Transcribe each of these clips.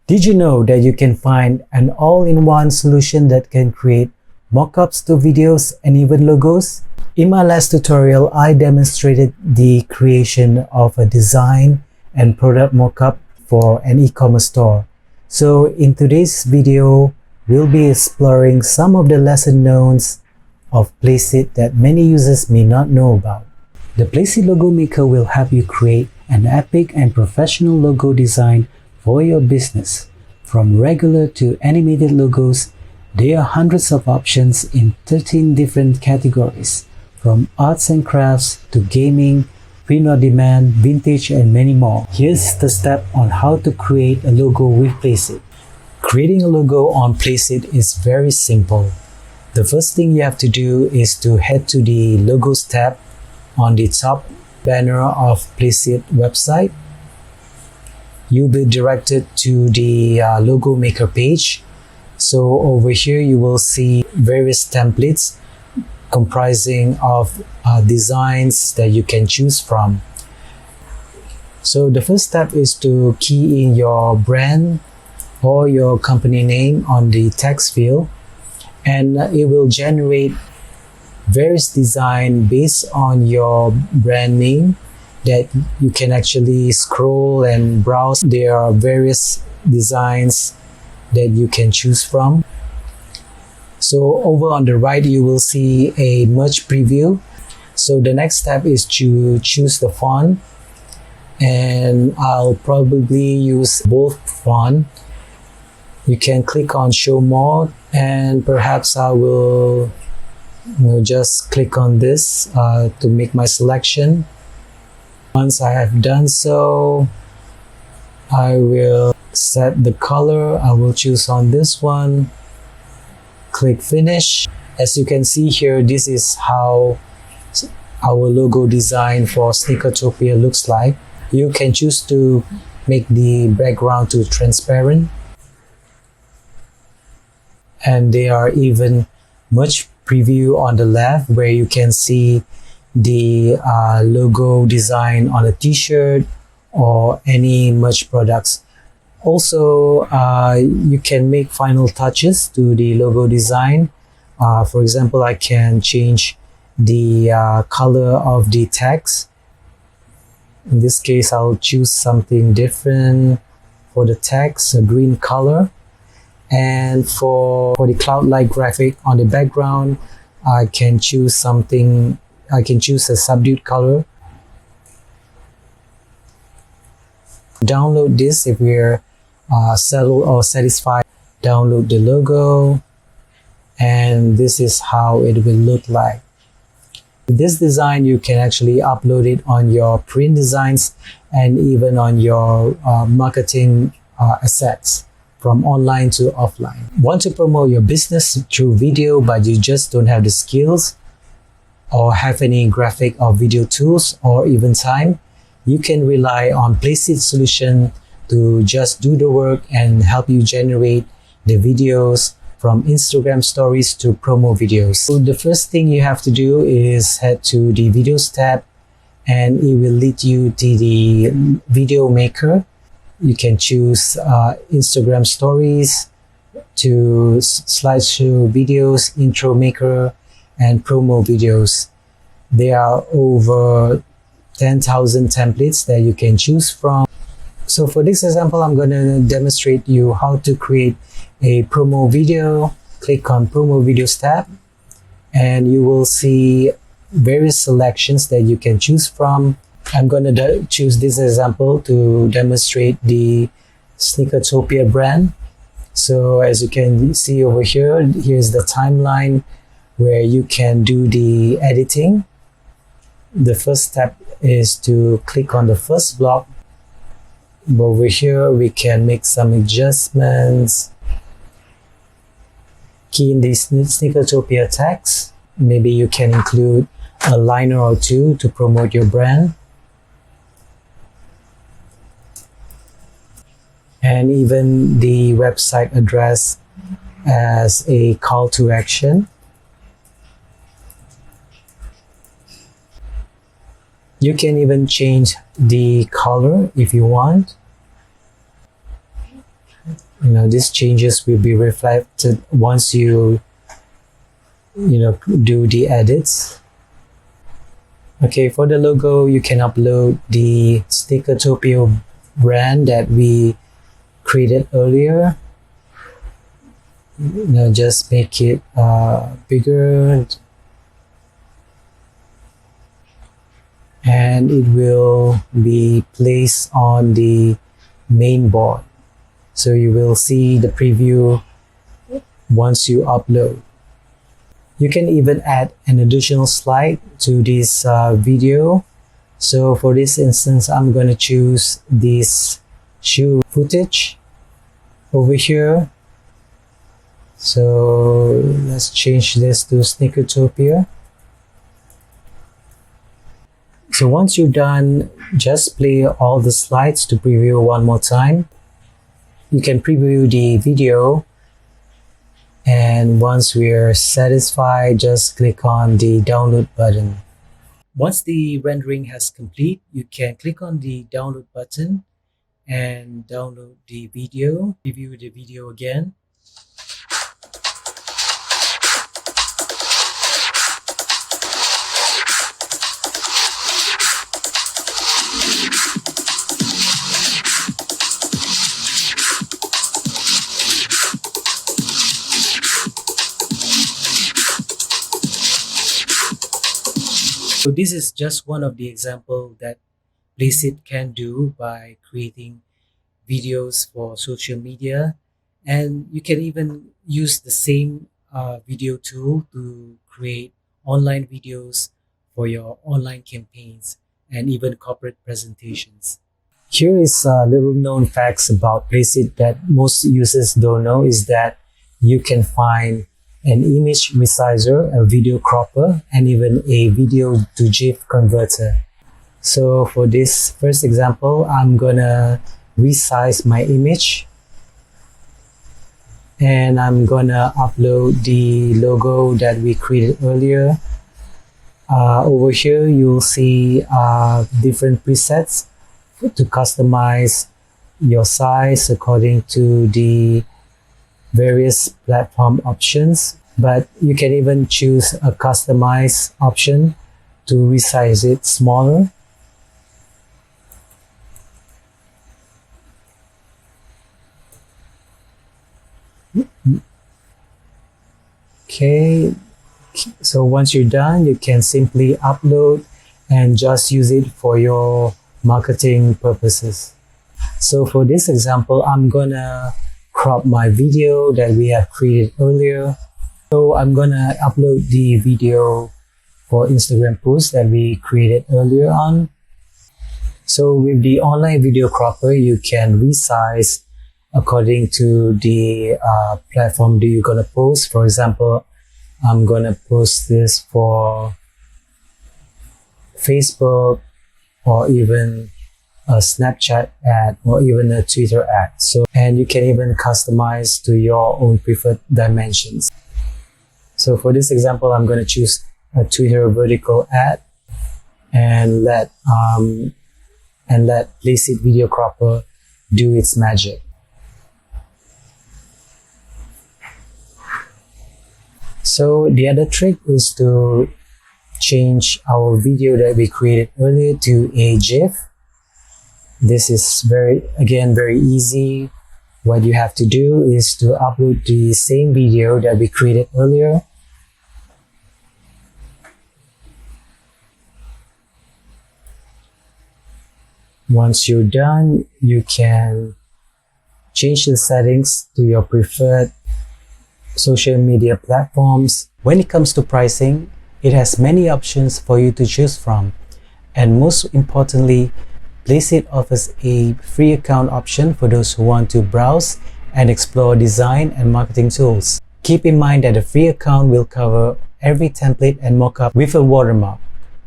Did you know that you can find an all-in-one solution that can create mockups to videos and even logos? In my last tutorial, I demonstrated the creation of a design and product mockup for an e-commerce store. So in today's video, we'll be exploring some of the lesser knowns of Placeit that many users may not know about. The Placeit Logo Maker will help you create an epic and professional logo design for your business. From regular to animated logos, there are hundreds of options in 13 different categories, from arts and crafts to gaming, print on demand, vintage, and many more. Here's the step on how to create a logo with Placeit. Creating a logo on Placeit is very simple. The first thing you have to do is to head to the Logos tab on the top banner of Placeit website. You'll be directed to the Logo Maker page. So over here you will see various templates comprising of designs that you can choose from. So the first step is to key in your brand or your company name on the text field, and it will generate various designs based on your brand name that you can actually scroll and browse. There are various designs that you can choose from. So over on the right, you will see a merge preview. So the next step is to choose the font, and I'll probably use bold font. You can click on show more, and perhaps I will just click on this to make my selection. Once I have done so, I will set the color. I will choose on this one, click finish. As you can see here, this is how our logo design for Sneakertopia looks like. You can choose to make the background to transparent, and there are even much preview on the left where you can see the logo design on a t-shirt or any merch products. Also, you can make final touches to the logo design. For example, I can change the color of the text. In this case, I'll choose something different for the text, a green color. And for the cloud-like graphic on the background, I can choose something. I can choose a subdued color. Download this if we're settled or satisfied. Download the logo, and this is how it will look like. This design, you can actually upload it on your print designs and even on your marketing assets, from online to offline. Want to promote your business through video but you just don't have the skills or have any graphic or video tools or even time? You can rely on Placeit solution to just do the work and help you generate the videos, from Instagram stories to promo videos. So the first thing you have to do is head to the videos tab, and it will lead you to the video maker. You can choose Instagram stories to slideshow videos, intro maker, and promo videos. There are over 10,000 templates that you can choose from. So for this example, I'm going to demonstrate you how to create a promo video. Click on promo videos tab, and you will see various selections that you can choose from. I'm going to choose this example to demonstrate the Sneakertopia brand. So as you can see over here, here's the timeline where you can do the editing. The first step is to click on the first block. Over here, we can make some adjustments. Key in the Sneakertopia text. Maybe you can include a liner or two to promote your brand. And even the website address as a call to action. You can even change the color if you want. These changes will be reflected once you do the edits. Okay, for the logo, you can upload the Stickertopia brand that we created earlier. Just make it bigger, and it will be placed on the main board. So you will see the preview once you upload. You can even add an additional slide to this video. So for this instance, I'm going to choose this shoe footage over here. So let's change this to Snickertopia. So once you're done, just play all the slides to preview one more time. You can preview the video, and once we're satisfied, just click on the download button. Once the rendering has complete, you can click on the download button and download the video, preview the video again. So this is just one of the examples that Placeit can do by creating videos for social media, and you can even use the same video tool to create online videos for your online campaigns and even corporate presentations. Here is little known facts about Placeit that most users don't know is that you can find an image resizer, a video cropper, and even a video to GIF converter. So for this first example, I'm gonna resize my image, and I'm gonna upload the logo that we created earlier. Over here, you'll see different presets to customize your size according to the various platform options, but you can even choose a customize option to resize it smaller. Okay, so once you're done, you can simply upload and just use it for your marketing purposes. So for this example, I'm gonna crop my video that we have created earlier. So I'm gonna upload the video for Instagram post that we created earlier on. So with the online video cropper, you can resize according to the platform that you're gonna post. For example, I'm gonna post this for Facebook or even a Snapchat ad or even a Twitter ad. And you can even customize to your own preferred dimensions. So for this example, I'm going to choose a Twitter vertical ad and let Placeit Video Cropper do its magic. So the other trick is to change our video that we created earlier to a GIF. This is very easy. What you have to do is to upload the same video that we created earlier. Once you're done, you can change the settings to your preferred social media platforms. When it comes to pricing, it has many options for you to choose from. And most importantly, Placeit offers a free account option for those who want to browse and explore design and marketing tools. Keep in mind that the free account will cover every template and mockup with a watermark,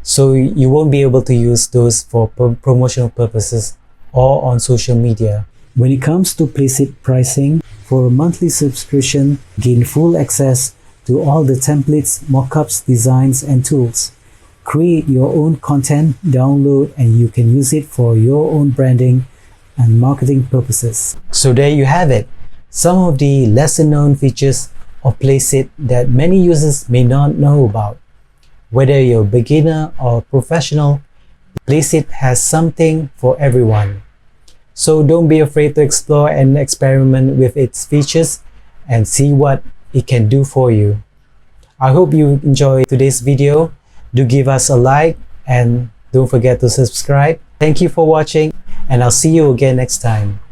so you won't be able to use those for promotional purposes or on social media. When it comes to Placeit pricing, for a monthly subscription, gain full access to all the templates, mockups, designs, and tools. Create your own content, download, and you can use it for your own branding and marketing purposes. So there you have it, some of the lesser known features of Placeit that many users may not know about. Whether you're a beginner or professional, Placeit has something for everyone. So don't be afraid to explore and experiment with its features and see what it can do for you. I hope you enjoyed today's video. Do give us a like and don't forget to subscribe. Thank you for watching, and I'll see you again next time.